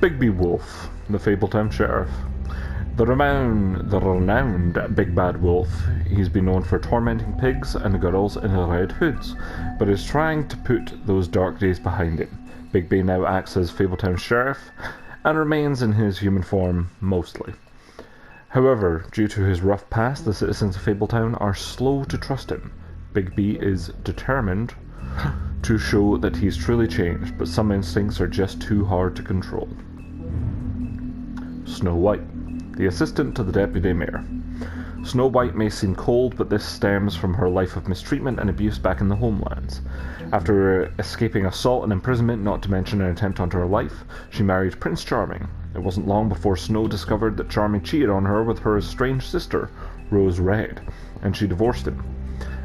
Bigby Wolf, the Fabletown Sheriff. The renowned Big Bad Wolf. He's been known for tormenting pigs and girls in red hoods, but is trying to put those dark days behind him. Bigby now acts as Fabletown Sheriff and remains in his human form mostly. However, due to his rough past, the citizens of Fabletown are slow to trust him. Bigby is determined to show that he's truly changed, but some instincts are just too hard to control. Snow White, the assistant to the deputy mayor. Snow White may seem cold, but this stems from her life of mistreatment and abuse back in the homelands. After escaping assault and imprisonment, not to mention an attempt on her life, she married Prince Charming. It wasn't long before Snow discovered that Charming cheated on her with her estranged sister, Rose Red, and she divorced him.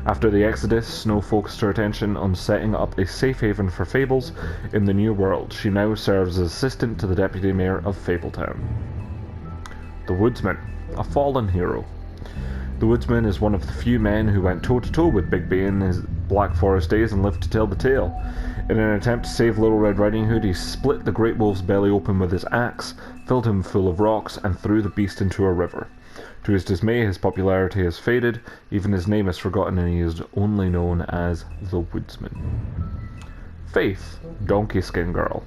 After the Exodus, Snow focused her attention on setting up a safe haven for fables in the New World. She now serves as assistant to the deputy mayor of Fabletown. The Woodsman, a fallen hero. The Woodsman is one of the few men who went toe-to-toe with Bigby in his Black Forest days and lived to tell the tale. In an attempt to save Little Red Riding Hood, he split the Great Wolf's belly open with his axe, filled him full of rocks, and threw the beast into a river. To his dismay, his popularity has faded, even his name is forgotten, and he is only known as the Woodsman. Faith, Donkey Skin Girl.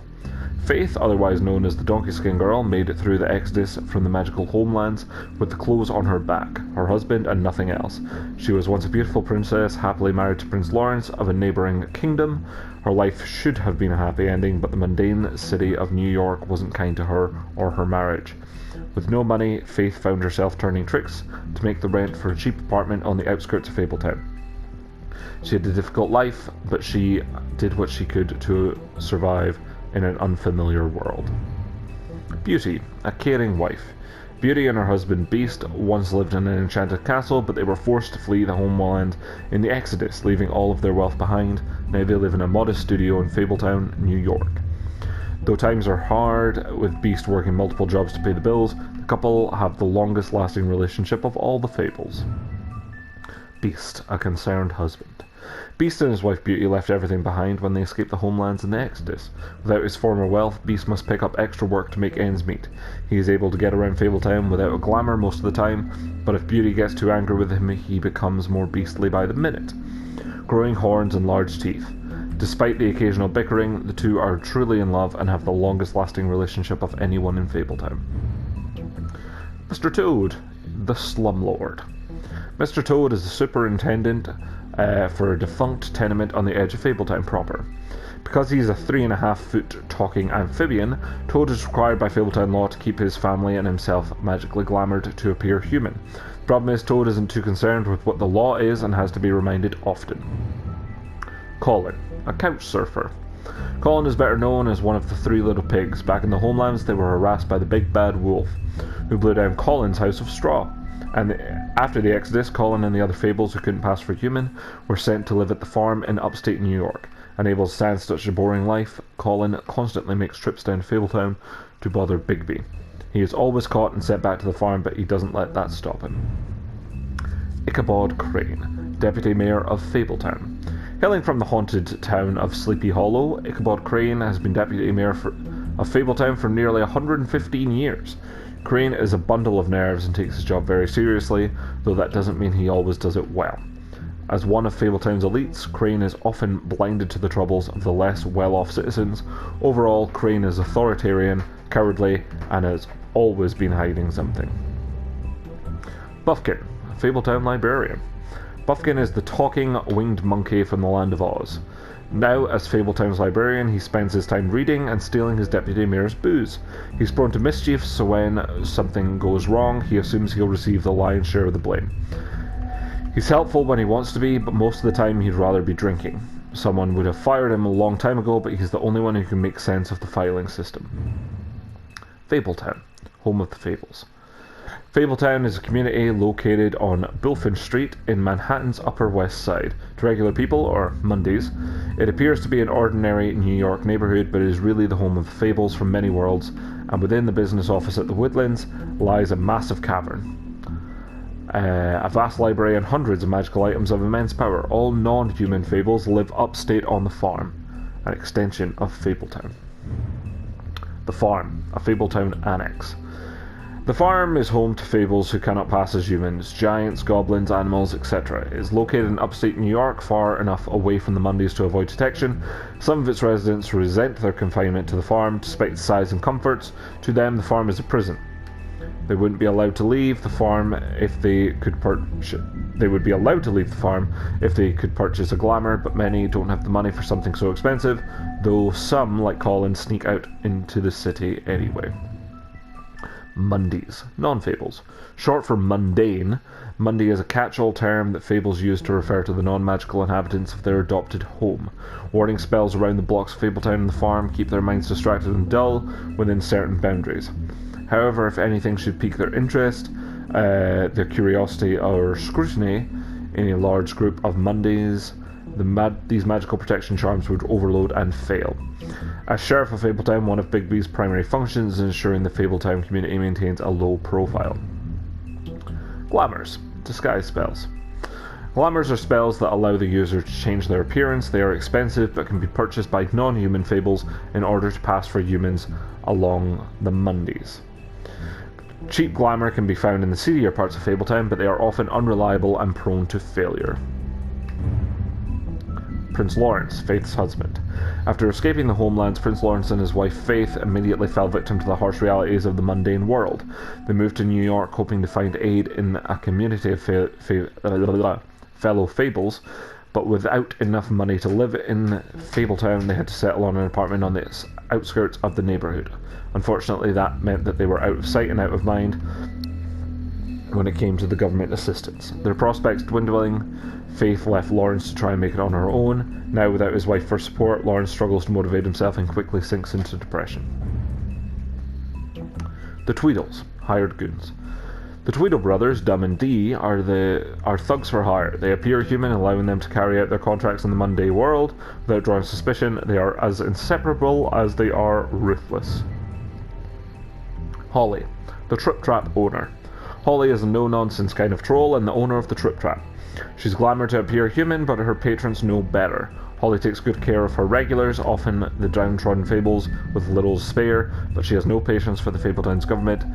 Faith, otherwise known as the Donkey Skin Girl, made it through the Exodus from the magical homelands with the clothes on her back, her husband, and nothing else. She was once a beautiful princess, happily married to Prince Lawrence of a neighbouring kingdom. Her life should have been a happy ending, but the mundane city of New York wasn't kind to her or her marriage. With no money, Faith found herself turning tricks to make the rent for a cheap apartment on the outskirts of Fabletown. She had a difficult life, but she did what she could to survive in an unfamiliar world. Beauty, a caring wife. Beauty and her husband Beast once lived in an enchanted castle, but they were forced to flee the homeland in the Exodus, leaving all of their wealth behind. Now they live in a modest studio in Fabletown, New York. Though times are hard, with Beast working multiple jobs to pay the bills, the couple have the longest lasting relationship of all the fables. Beast, a concerned husband. Beast and his wife Beauty left everything behind when they escaped the homelands in the Exodus. Without his former wealth, Beast must pick up extra work to make ends meet. He is able to get around Fabletown without a glamour most of the time, but if Beauty gets too angry with him, he becomes more beastly by the minute. Growing horns and large teeth. Despite the occasional bickering, the two are truly in love and have the longest lasting relationship of anyone in Fabletown. Mr. Toad, the Slumlord. Mr. Toad is the superintendent for a defunct tenement on the edge of Fabletown proper. Because he is a 3.5-foot talking amphibian, Toad is required by Fabletown law to keep his family and himself magically glamoured to appear human. The problem is Toad isn't too concerned with what the law is and has to be reminded often. Colin, a couch surfer. Colin is better known as one of the three little pigs. Back in the homelands, they were harassed by the Big Bad Wolf, who blew down Colin's house of straw. And after the Exodus, Colin and the other fables who couldn't pass for human were sent to live at the farm in upstate New York. Unable to stand such a boring life, Colin constantly makes trips down to Fabletown to bother Bigby. He is always caught and sent back to the farm, but he doesn't let that stop him. Ichabod Crane, Deputy Mayor of Fabletown. Hailing from the haunted town of Sleepy Hollow, Ichabod Crane has been Deputy Mayor of Fabletown for nearly 115 years. Crane is a bundle of nerves and takes his job very seriously, though that doesn't mean he always does it well. As one of Fabletown's elites, Crane is often blinded to the troubles of the less well-off citizens. Overall, Crane is authoritarian, cowardly, and has always been hiding something. Buffkin, Fabletown Librarian. Buffkin is the talking winged monkey from the land of Oz. Now, as Fabletown's librarian, he spends his time reading and stealing his deputy mayor's booze. He's prone to mischief, so when something goes wrong, he assumes he'll receive the lion's share of the blame. He's helpful when he wants to be, but most of the time he'd rather be drinking. Someone would have fired him a long time ago, but he's the only one who can make sense of the filing system. Fabletown, home of the fables. Fabletown is a community located on Bullfinch Street in Manhattan's Upper West Side. To regular people, or Mondays, it appears to be an ordinary New York neighborhood, but it is really the home of fables from many worlds, and within the business office at the Woodlands lies a massive cavern. A vast library and hundreds of magical items of immense power. All non-human fables live upstate on the farm, an extension of Fabletown. The Farm, a Fabletown annex. The farm is home to fables who cannot pass as humans, giants, goblins, animals, etc. It is located in upstate New York, far enough away from the Mondays to avoid detection. Some of its residents resent their confinement to the farm, despite its size and comforts. To them, the farm is a prison. They wouldn't be allowed to leave the farm if they could purchase. They would be allowed to leave the farm if they could purchase a glamour, but many don't have the money for something so expensive, though some, like Colin, sneak out into the city anyway. Mondays, non-fables. Short for mundane, Monday is a catch-all term that fables use to refer to the non-magical inhabitants of their adopted home. Warning spells around the blocks of Fabletown and the farm keep their minds distracted and dull within certain boundaries. However, if anything should pique their interest, their curiosity or scrutiny in a large group of Mondays, these magical protection charms would overload and fail. As Sheriff of Fabletown, one of Bigby's primary functions is ensuring the Fabletown community maintains a low profile. Glamours, disguise spells. Glamours are spells that allow the user to change their appearance. They are expensive but can be purchased by non-human fables in order to pass for humans along the Mondays. Cheap glamour can be found in the seedier parts of Fabletown, but they are often unreliable and prone to failure. Prince Lawrence, Faith's husband. After escaping the homelands, Prince Lawrence and his wife Faith immediately fell victim to the harsh realities of the mundane world. They moved to New York hoping to find aid in a community of fellow fables, but without enough money to live in Fabletown, they had to settle on an apartment on the outskirts of the neighborhood. Unfortunately, that meant that they were out of sight and out of mind when it came to the government assistance. Their prospects dwindling, Faith left Lawrence to try and make it on her own. Now, without his wife for support, Lawrence struggles to motivate himself and quickly sinks into depression. The Tweedles, hired goons. The Tweedle brothers, Dum and Dee, are thugs for hire. They appear human, allowing them to carry out their contracts in the Monday world without drawing suspicion. They are as inseparable as they are ruthless. Holly, the Trip Trap owner. Holly is a no-nonsense kind of troll and the owner of the Trip Trap. She's glamoured to appear human, but her patrons know better. Holly takes good care of her regulars, often the downtrodden fables with little to spare, but she has no patience for the Fabletown's government.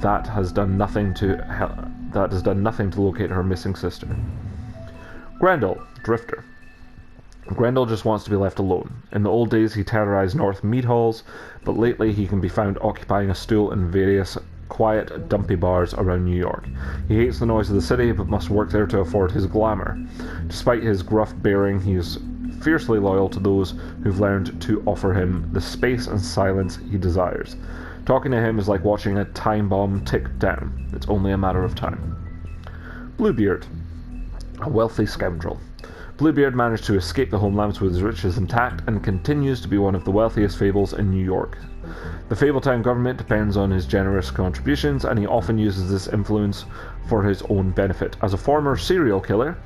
That has done nothing to locate her missing sister. Grendel, Drifter. Grendel just wants to be left alone. In the old days, he terrorized North mead halls, but lately he can be found occupying a stool in various quiet, dumpy bars around New York. He hates the noise of the city, but must work there to afford his glamour. Despite his gruff bearing, he is fiercely loyal to those who've learned to offer him the space and silence he desires. Talking to him is like watching a time bomb tick down. It's only a matter of time. Bluebeard, a wealthy scoundrel. Bluebeard managed to escape the homelands with his riches intact and continues to be one of the wealthiest fables in New York. The Fabletown government depends on his generous contributions, and he often uses this influence for his own benefit. As a former serial killer,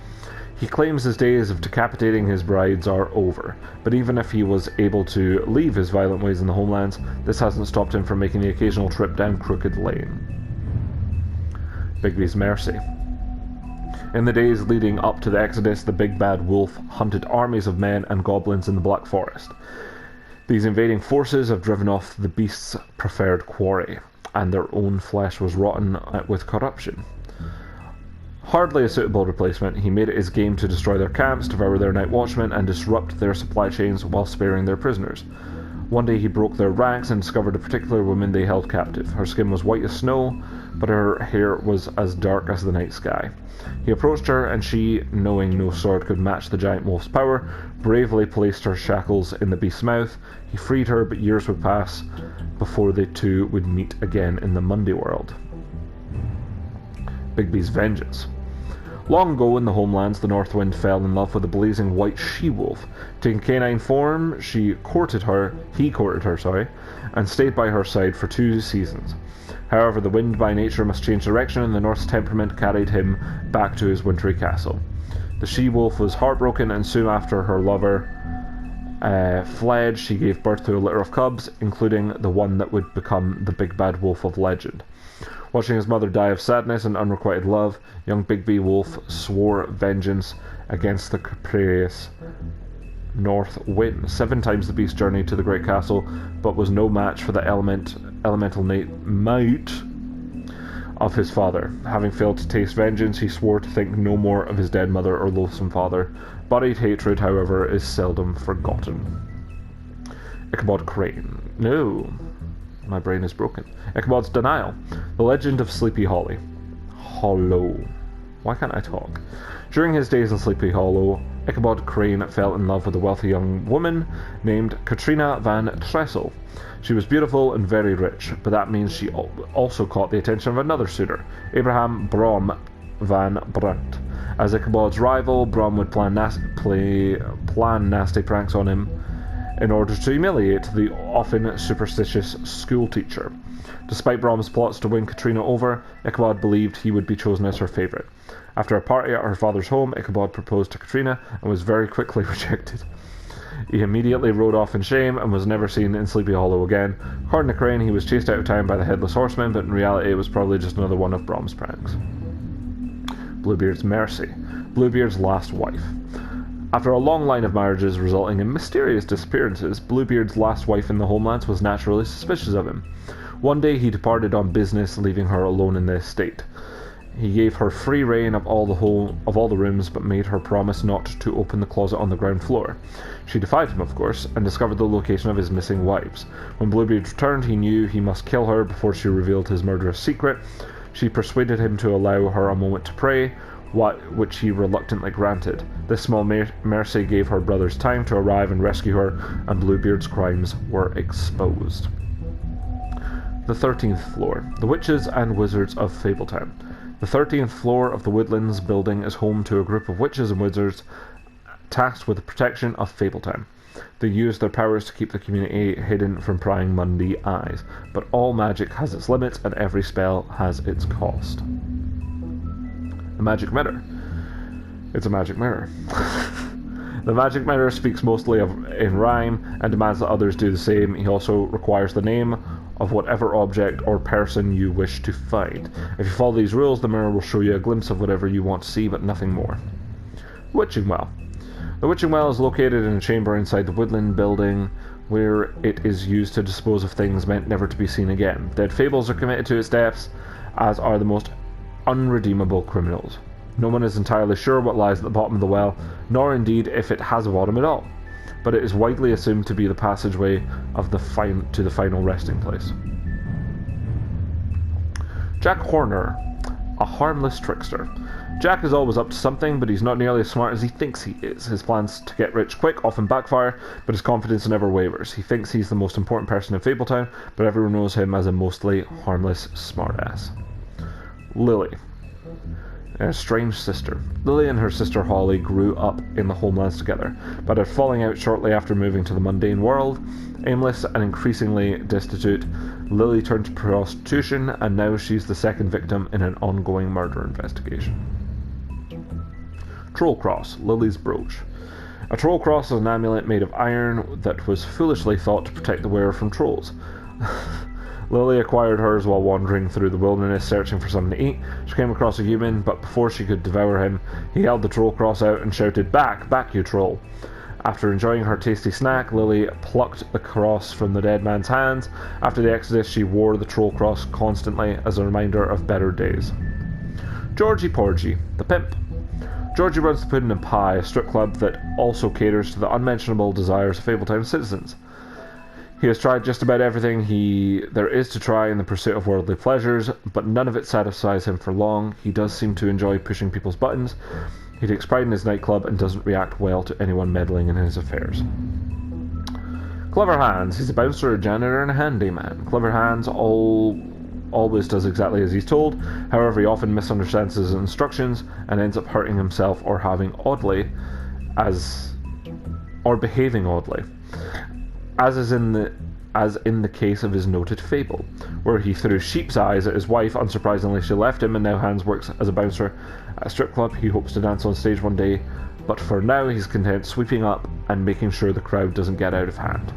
he claims his days of decapitating his brides are over, but even if he was able to leave his violent ways in the homelands, this hasn't stopped him from making the occasional trip down Crooked Lane. Bigby's Mercy. In the days leading up to the Exodus, the Big Bad Wolf hunted armies of men and goblins in the Black Forest. These invading forces have driven off the beast's preferred quarry, and their own flesh was rotten with corruption. Hardly a suitable replacement, he made it his game to destroy their camps, devour their night watchmen, and disrupt their supply chains while sparing their prisoners. One day he broke their ranks and discovered a particular woman they held captive. Her skin was white as snow, but her hair was as dark as the night sky. He approached her, and she, knowing no sword could match the giant wolf's power, bravely placed her shackles in the beast's mouth. He freed her, but years would pass before they two would meet again in the Monday world. Bigby's Vengeance. Long ago in the homelands, the North Wind fell in love with a blazing white she-wolf. Taking canine form, he courted her, and stayed by her side for 2 seasons. However, the wind by nature must change direction, and the North's temperament carried him back to his wintry castle. The she-wolf was heartbroken, and soon after her lover fled, she gave birth to a litter of cubs, including the one that would become the Big Bad Wolf of legend. Watching his mother die of sadness and unrequited love, young Bigby Wolf swore vengeance against the capricious north wind. 7 times the beast journeyed to the great castle, but was no match for the elemental might of his father. Having failed to taste vengeance, he swore to think no more of his dead mother or loathsome father. Buried hatred, however, is seldom forgotten. Ichabod Crane. No. My brain is broken. Ichabod's Denial. The Legend of Sleepy Hollow. Why can't I talk? During his days in Sleepy Hollow, Ichabod Crane fell in love with a wealthy young woman named Katrina van Tressel. She was beautiful and very rich, but that means she also caught the attention of another suitor, Abraham Brom van Brunt. As Ichabod's rival, Brom would plan nasty pranks on him in order to humiliate the often superstitious schoolteacher. Despite Brom's plots to win Katrina over, Ichabod believed he would be chosen as her favourite. After a party at her father's home, Ichabod proposed to Katrina and was very quickly rejected. He immediately rode off in shame and was never seen in Sleepy Hollow again. According to Crane, he was chased out of town by the Headless Horseman, but in reality it was probably just another one of Brom's pranks. Bluebeard's Mercy. Bluebeard's last wife. After a long line of marriages resulting in mysterious disappearances, Bluebeard's last wife in the homelands was naturally suspicious of him. One day he departed on business, leaving her alone in the estate. He gave her free rein of all the rooms, but made her promise not to open the closet on the ground floor. She defied him, of course, and discovered the location of his missing wives. When Bluebeard returned, he knew he must kill her before she revealed his murderous secret. She persuaded him to allow her a moment to pray, which he reluctantly granted. This small mercy gave her brothers time to arrive and rescue her, and Bluebeard's crimes were exposed. The 13th floor. The Witches and Wizards of Fabletown. The 13th floor of the Woodlands building is home to a group of witches and wizards tasked with the protection of Fabletown. They use their powers to keep the community hidden from prying Mundy eyes, but all magic has its limits and every spell has its cost. The Magic Mirror. It's a magic mirror. The magic mirror speaks mostly in rhyme and demands that others do the same. He also requires the name of whatever object or person you wish to find. If you follow these rules, the mirror will show you a glimpse of whatever you want to see, but nothing more. Witching Well. The Witching Well is located in a chamber inside the Woodland building, where it is used to dispose of things meant never to be seen again. Dead fables are committed to its depths, as are the most unredeemable criminals. No one is entirely sure what lies at the bottom of the well, nor indeed if it has a bottom at all, but it is widely assumed to be the passageway to the final resting place. Jack Horner, a harmless trickster. Jack is always up to something, but he's not nearly as smart as he thinks he is. His plans to get rich quick often backfire, but his confidence never wavers. He thinks he's the most important person in Fabletown, but everyone knows him as a mostly harmless smartass. Lily, a strange sister. Lily and her sister Holly grew up in the homelands together, but are falling out shortly after moving to the mundane world. Aimless and increasingly destitute, Lily turned to prostitution, and now she's the second victim in an ongoing murder investigation. Troll Cross, Lily's brooch. A troll cross is an amulet made of iron that was foolishly thought to protect the wearer from trolls. Lily acquired hers while wandering through the wilderness searching for something to eat. She came across a human, but before she could devour him, he held the troll cross out and shouted, "Back! Back, you troll!" After enjoying her tasty snack, Lily plucked the cross from the dead man's hands. After the exodus, she wore the troll cross constantly as a reminder of better days. Georgie Porgy, the pimp. Georgie runs the Puddin' and Pie, a strip club that also caters to the unmentionable desires of Fabletown citizens. He has tried just about everything there is to try in the pursuit of worldly pleasures, but none of it satisfies him for long. He does seem to enjoy pushing people's buttons. He takes pride in his nightclub and doesn't react well to anyone meddling in his affairs. Clever Hans. He's a bouncer, a janitor, and a handyman. Clever Hans always does exactly as he's told. However, he often misunderstands his instructions and ends up hurting himself or behaving oddly. As in the case of his noted fable, where he threw sheep's eyes at his wife. Unsurprisingly, she left him, and now Hans works as a bouncer at a strip club. He hopes to dance on stage one day, but for now he's content sweeping up and making sure the crowd doesn't get out of hand.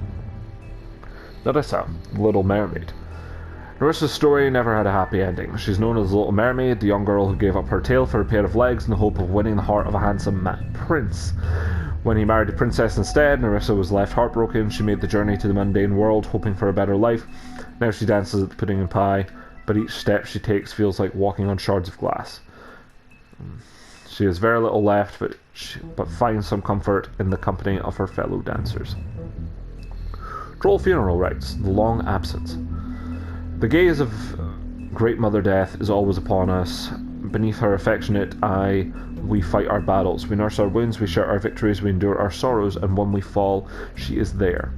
Nerissa, Little Mermaid. Nerissa's story never had a happy ending. She's known as the Little Mermaid, the young girl who gave up her tail for a pair of legs in the hope of winning the heart of a handsome prince. When he married a princess instead, Nerissa was left heartbroken. She made the journey to the mundane world, hoping for a better life. Now she dances at the pudding and pie, but each step she takes feels like walking on shards of glass. She has very little left, but finds some comfort in the company of her fellow dancers. Droll funeral rites, the long absence. The gaze of Great Mother Death is always upon us. Beneath her affectionate eye, we fight our battles. We nurse our wounds, we share our victories, we endure our sorrows, and when we fall, she is there.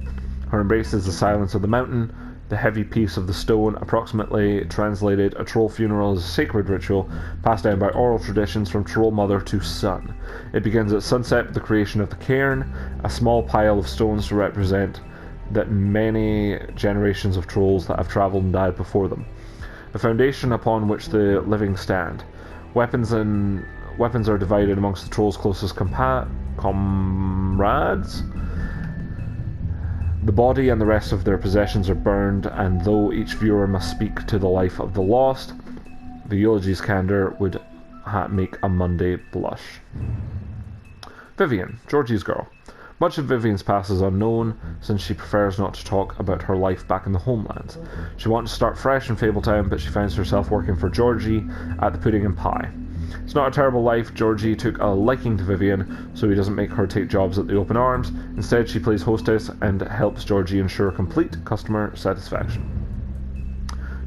Her embrace is the silence of the mountain, the heavy peace of the stone. Approximately translated, a troll funeral is a sacred ritual passed down by oral traditions from troll mother to son. It begins at sunset with the creation of the cairn, a small pile of stones to represent that many generations of trolls that have travelled and died before them. The foundation upon which the living stand. Weapons are divided amongst the trolls' closest comrades. The body and the rest of their possessions are burned, and though each viewer must speak to the life of the lost, the eulogy's candour would make a Monday blush. Vivian, Georgie's girl. Much of Vivian's past is unknown, since she prefers not to talk about her life back in the homelands. She wants to start fresh in Fabletown, but she finds herself working for Georgie at the pudding and pie. It's not a terrible life. Georgie took a liking to Vivian, so he doesn't make her take jobs at the open arms. Instead, she plays hostess and helps Georgie ensure complete customer satisfaction.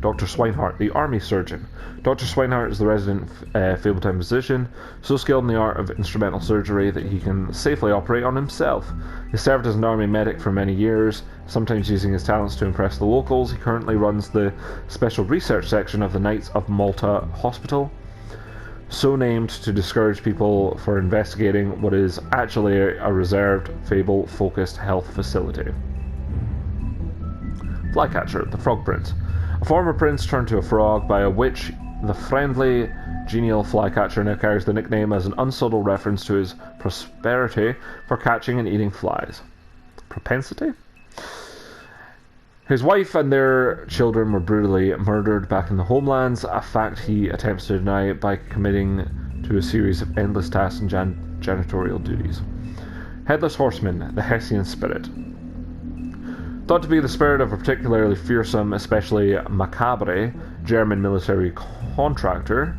Dr. Swinehart, the army surgeon. Dr. Swinehart is the resident Fabletown physician, so skilled in the art of instrumental surgery that he can safely operate on himself. He served as an army medic for many years, sometimes using his talents to impress the locals. He currently runs the special research section of the Knights of Malta Hospital, so named to discourage people for investigating what is actually a reserved, fable-focused health facility. Flycatcher, the Frog Prince. A former prince turned to a frog by a witch. The friendly, genial flycatcher now carries the nickname as an unsubtle reference to his prosperity for catching and eating flies. Propensity? His wife and their children were brutally murdered back in the homelands, a fact he attempts to deny by committing to a series of endless tasks and janitorial duties. Headless Horseman, the Hessian spirit. Thought to be the spirit of a particularly fearsome, especially macabre, German military contractor,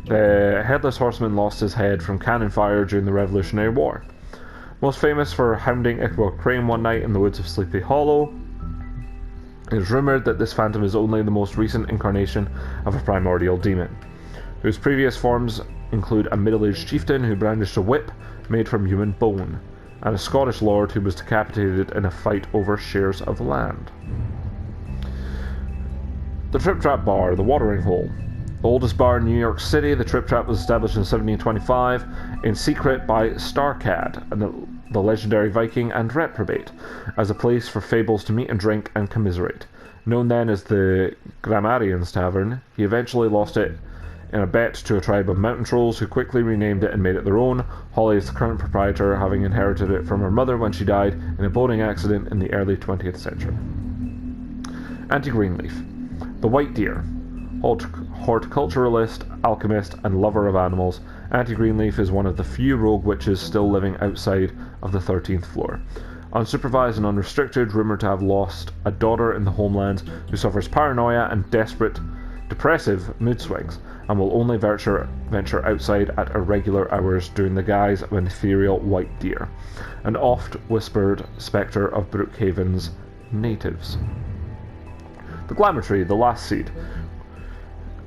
the Headless Horseman lost his head from cannon fire during the Revolutionary War. Most famous for hounding Ichabod Crane one night in the woods of Sleepy Hollow, it is rumoured that this phantom is only the most recent incarnation of a primordial demon, whose previous forms include a middle-aged chieftain who brandished a whip made from human bone, and a Scottish lord who was decapitated in a fight over shares of land. The Trip Trap Bar, the Watering Hole. The oldest bar in New York City, the Trip Trap was established in 1725 in secret by Starcad, the legendary Viking and reprobate, as a place for fables to meet and drink and commiserate. Known then as the Grammarian's Tavern, he eventually lost it in a bet to a tribe of mountain trolls who quickly renamed it and made it their own. Holly is the current proprietor, having inherited it from her mother when she died in a boating accident in the early 20th century. Auntie Greenleaf, the White Deer. Horticulturalist, alchemist, and lover of animals, Auntie Greenleaf is one of the few rogue witches still living outside of the 13th floor. Unsupervised and unrestricted, rumoured to have lost a daughter in the homelands who suffers paranoia and depressive mood swings, and will only venture outside at irregular hours during the guise of an ethereal white deer, an oft-whispered spectre of Brookhaven's natives. The Glamour Tree, the Last Seed.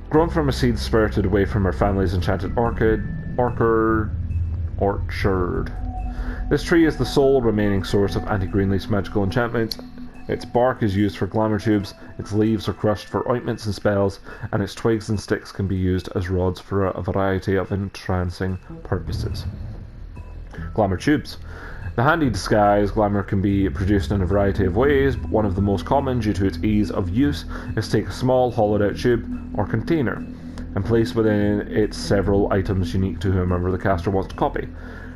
Grown from a seed spirited away from her family's enchanted orchard. This tree is the sole remaining source of Auntie Greenleaf's magical enchantment. Its bark is used for glamour tubes, its leaves are crushed for ointments and spells, and its twigs and sticks can be used as rods for a variety of entrancing purposes. Glamour tubes. The handy disguise, glamour can be produced in a variety of ways, but one of the most common due to its ease of use is to take a small hollowed out tube or container and place within it several items unique to whomever the caster wants to copy.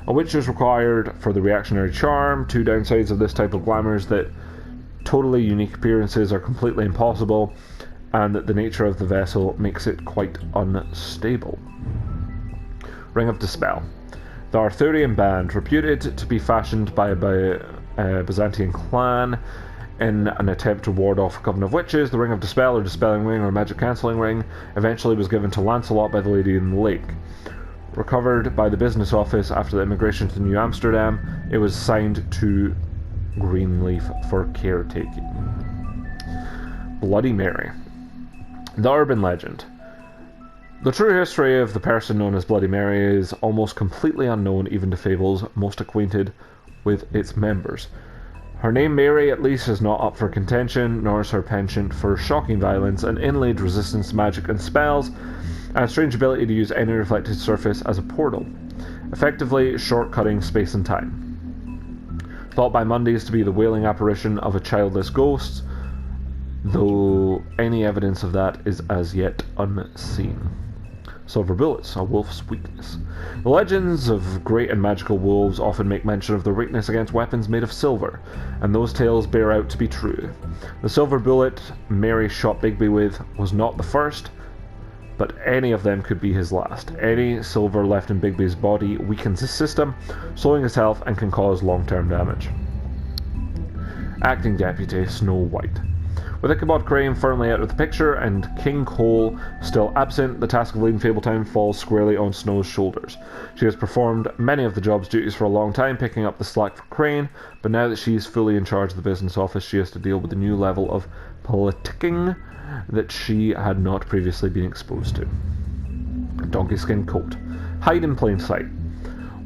A witch is required for the reactionary charm. Two downsides of this type of glamour is that totally unique appearances are completely impossible, and that the nature of the vessel makes it quite unstable. Ring of Dispel. The Arthurian band, reputed to be fashioned by a Byzantine clan in an attempt to ward off a coven of witches, the Ring of Dispel or Dispelling Ring or Magic Cancelling Ring eventually was given to Lancelot by the Lady in the Lake. Recovered by the business office after the immigration to New Amsterdam, it was signed to Greenleaf for caretaking. Bloody Mary. The urban legend. The true history of the person known as Bloody Mary is almost completely unknown even to fables most acquainted with its members. Her name Mary at least is not up for contention, nor is her penchant for shocking violence and inlaid resistance to magic and spells, and a strange ability to use any reflected surface as a portal, effectively shortcutting space and time. Thought by Mondays to be the wailing apparition of a childless ghost, though any evidence of that is as yet unseen. Silver bullets, a wolf's weakness. The legends of great and magical wolves often make mention of their weakness against weapons made of silver, and those tales bear out to be true. The silver bullet Mary shot Bigby with was not the first, but any of them could be his last. Any silver left in Bigby's body weakens his system, slowing his health, and can cause long-term damage. Acting Deputy Snow White. With Ichabod Crane firmly out of the picture and King Cole still absent, the task of leading Fabletown falls squarely on Snow's shoulders. She has performed many of the job's duties for a long time, picking up the slack for Crane, but now that she is fully in charge of the business office, she has to deal with a new level of politicking that she had not previously been exposed to. Donkey skin coat. Hide in plain sight.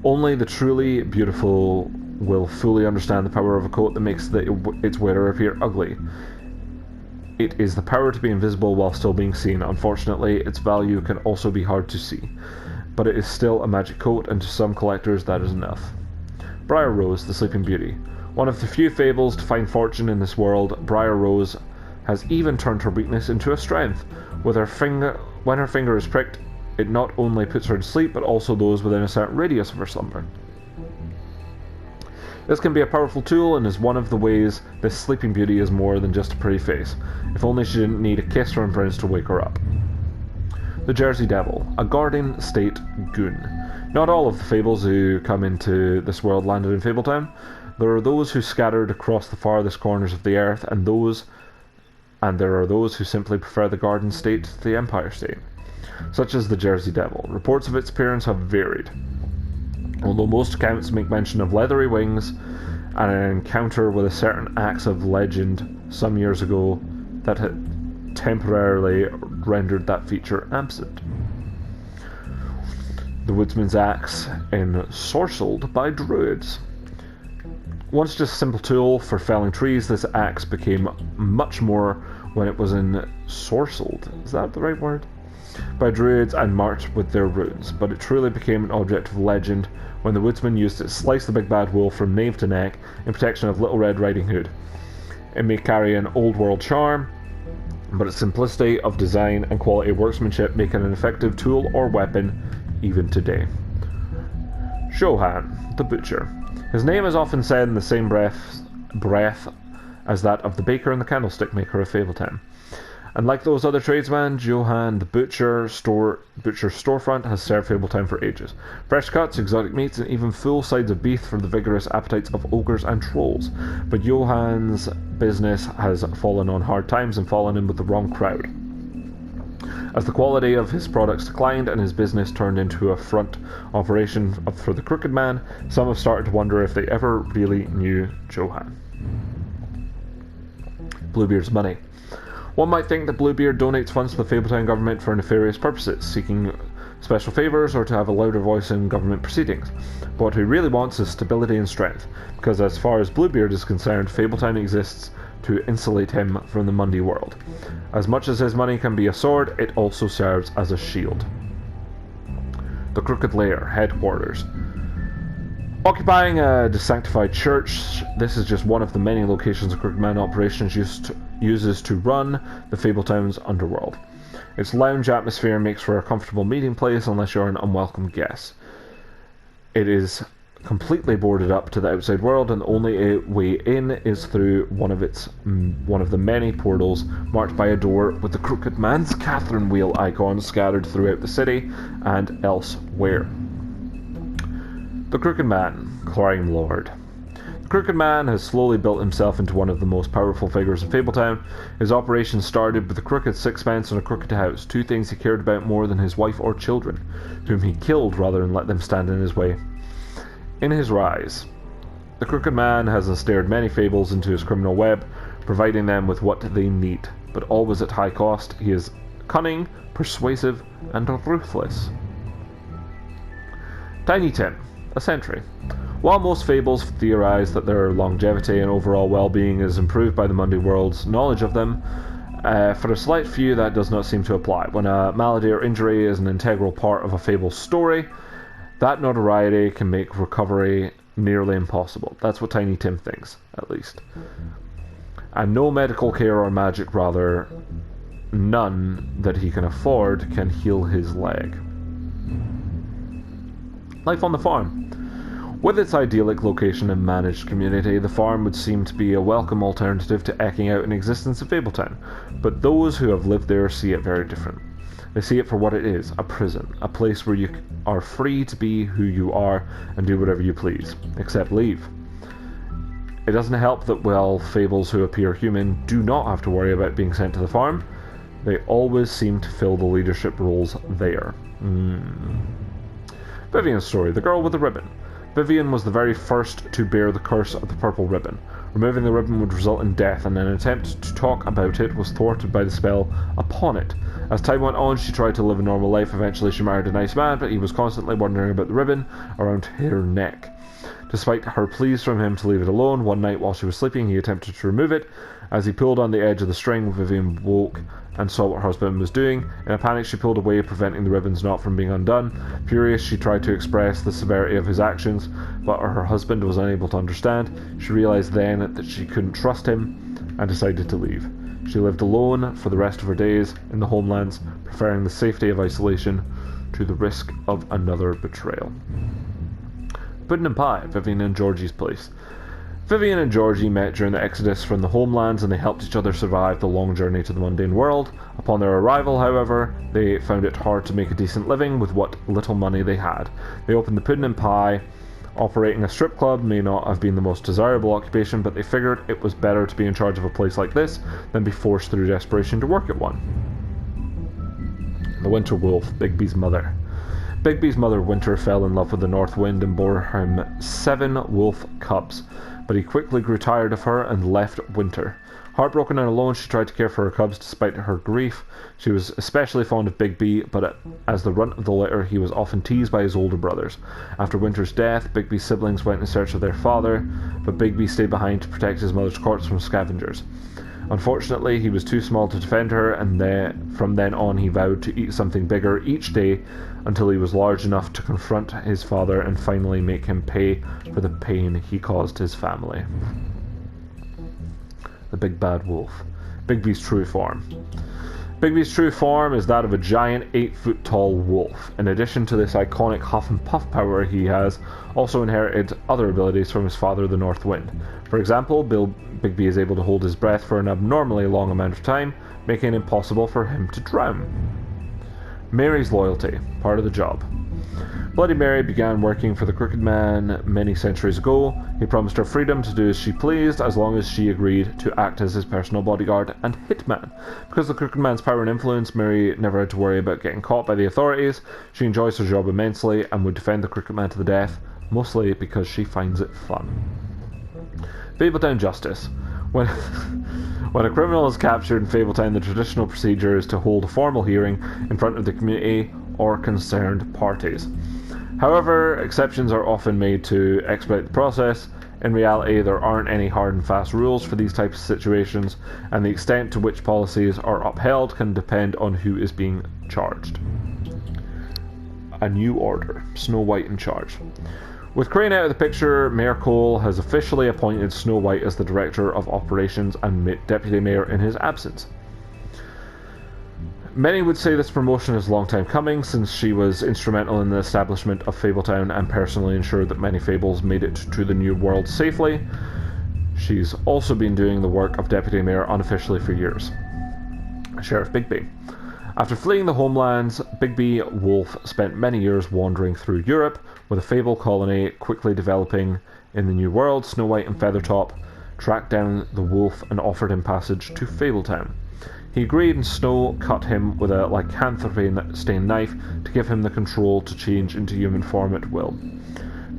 Only the truly beautiful will fully understand the power of a coat that makes its wearer appear ugly. It is the power to be invisible while still being seen. Unfortunately, its value can also be hard to see, but it is still a magic coat, and to some collectors that is enough. Briar Rose, the Sleeping Beauty. One of the few fables to find fortune in this world, Briar Rose has even turned her weakness into a strength. When her finger is pricked, it not only puts her to sleep, but also those within a certain radius of her slumber. This can be a powerful tool and is one of the ways this Sleeping Beauty is more than just a pretty face. If only she didn't need a kiss from Prince to wake her up. The Jersey Devil, a Garden State goon. Not all of the fables who come into this world landed in Fabletown. There are those who scattered across the farthest corners of the earth, and there are those who simply prefer the Garden State to the Empire State, such as the Jersey Devil. Reports of its appearance have varied, although most accounts make mention of leathery wings and an encounter with a certain axe of legend some years ago that had temporarily rendered that feature absent. The woodsman's axe ensorcelled by druids. Once just a simple tool for felling trees, this axe became much more when it was ensorcelled. Is that the right word? By druids and marked with their runes, but it truly became an object of legend when the woodsman used it to slice the big bad wolf from nape to neck in protection of Little Red Riding Hood. It may carry an old world charm, but its simplicity of design and quality of workmanship make it an effective tool or weapon even today. Johann, the Butcher. His name is often said in the same breath as that of the baker and the candlestick maker of Fabletown. And like those other tradesmen, Johann the Butcher's storefront has served Fabletown for ages. Fresh cuts, exotic meats, and even full sides of beef for the vigorous appetites of ogres and trolls. But Johann's business has fallen on hard times and fallen in with the wrong crowd. As the quality of his products declined and his business turned into a front operation for the crooked man, some have started to wonder if they ever really knew Johann. Bluebeard's money. One might think that Bluebeard donates funds to the Fabletown government for nefarious purposes, seeking special favours or to have a louder voice in government proceedings. But what he really wants is stability and strength, because as far as Bluebeard is concerned, Fabletown exists to insulate him from the Mundy world. As much as his money can be a sword, it also serves as a shield. The Crooked Lair, headquarters. Occupying a desanctified church, this is just one of the many locations the Crooked Man operations uses to run the Fabletown's underworld. Its lounge atmosphere makes for a comfortable meeting place unless you're an unwelcome guest. It is completely boarded up to the outside world, and the only way in is through one of the many portals marked by a door with the Crooked Man's Catherine wheel icon scattered throughout the city and elsewhere. The Crooked Man, Crime Lord. The Crooked Man has slowly built himself into one of the most powerful figures in Fabletown. His operation started with a crooked sixpence and a crooked house, two things he cared about more than his wife or children, whom he killed rather than let them stand in his way. In his rise, the Crooked Man has ensnared many fables into his criminal web, providing them with what they need, but always at high cost. He is cunning, persuasive, and ruthless. Tiny Tim, a sentry. While most fables theorize that their longevity and overall well-being is improved by the mundane world's knowledge of them, for a select few that does not seem to apply. When a malady or injury is an integral part of a fable's story, that notoriety can make recovery nearly impossible. That's what Tiny Tim thinks, at least. And no medical care or magic, rather none that he can afford, can heal his leg. Life on the farm. With its idyllic location and managed community, the farm would seem to be a welcome alternative to eking out an existence in Fabletown, but those who have lived there see it very different. They see it for what it is, a prison, a place where you are free to be who you are and do whatever you please, except leave. It doesn't help that while fables who appear human do not have to worry about being sent to the farm, they always seem to fill the leadership roles there. Vivian's story, the girl with the ribbon. Vivian was the very first to bear the curse of the purple ribbon. Removing the ribbon would result in death, and an attempt to talk about it was thwarted by the spell upon it. As time went on, she tried to live a normal life. Eventually she married a nice man, but he was constantly wondering about the ribbon around her neck. Despite her pleas from him to leave it alone, one night while she was sleeping, he attempted to remove it. As he pulled on the edge of the string, Vivian woke and saw what her husband was doing. In a panic, she pulled away, preventing the ribbon's knot from being undone. Furious, she tried to express the severity of his actions, but her husband was unable to understand. She realized then that she couldn't trust him and decided to leave. She lived alone for the rest of her days in the homelands, preferring the safety of isolation to the risk of another betrayal. Puddin' and Pie, Vivian and Georgie's place. Vivian and Georgie met during the exodus from the homelands, and they helped each other survive the long journey to the mundane world. Upon their arrival, however, they found it hard to make a decent living with what little money they had. They opened the Puddin' and Pie. Operating a strip club may not have been the most desirable occupation, but they figured it was better to be in charge of a place like this than be forced through desperation to work at one. The Winter Wolf, Bigby's mother. Bigby's mother, Winter, fell in love with the North Wind and bore him 7 wolf cubs, but he quickly grew tired of her and left Winter. Heartbroken and alone, she tried to care for her cubs despite her grief. She was especially fond of Bigby, but as the runt of the litter, he was often teased by his older brothers. After Winter's death, Bigby's siblings went in search of their father, but Bigby stayed behind to protect his mother's corpse from scavengers. Unfortunately, he was too small to defend her, and from then on he vowed to eat something bigger each day until he was large enough to confront his father and finally make him pay for the pain he caused his family. The Big Bad Wolf. Bigby's true form. Bigby's true form is that of a giant 8-foot-tall wolf. In addition to this iconic huff and puff power, he has also inherited other abilities from his father, the North Wind. For example, Bigby is able to hold his breath for an abnormally long amount of time, making it impossible for him to drown. Mary's loyalty, part of the job. Bloody Mary began working for the Crooked Man many centuries ago. He promised her freedom to do as she pleased, as long as she agreed to act as his personal bodyguard and hitman. Because of the Crooked Man's power and influence, Mary never had to worry about getting caught by the authorities. She enjoys her job immensely and would defend the Crooked Man to the death, mostly because she finds it fun. Fabletown Justice. When a criminal is captured in Fabletown, the traditional procedure is to hold a formal hearing in front of the community or concerned parties. However, exceptions are often made to expedite the process. In reality, there aren't any hard and fast rules for these types of situations, and the extent to which policies are upheld can depend on who is being charged. A new order. Snow White in charge. With Crane out of the picture, Mayor Cole has officially appointed Snow White as the Director of Operations and Deputy Mayor in his absence. Many would say this promotion is a long time coming, since she was instrumental in the establishment of Fabletown and personally ensured that many fables made it to the new world safely. She's also been doing the work of Deputy Mayor unofficially for years. Sheriff Bigby. After fleeing the homelands, Bigby Wolf spent many years wandering through Europe, with a Fable colony quickly developing in the New World. Snow White and Feathertop tracked down the wolf and offered him passage to Fabletown. He agreed, and Snow cut him with a lycanthropy-stained knife to give him the control to change into human form at will.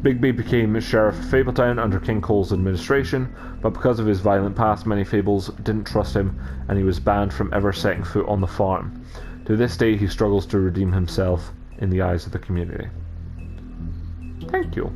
Bigby became Sheriff of Fabletown under King Cole's administration, but because of his violent past, many Fables didn't trust him, and he was banned from ever setting foot on the farm. To this day, he struggles to redeem himself in the eyes of the community. Thank you.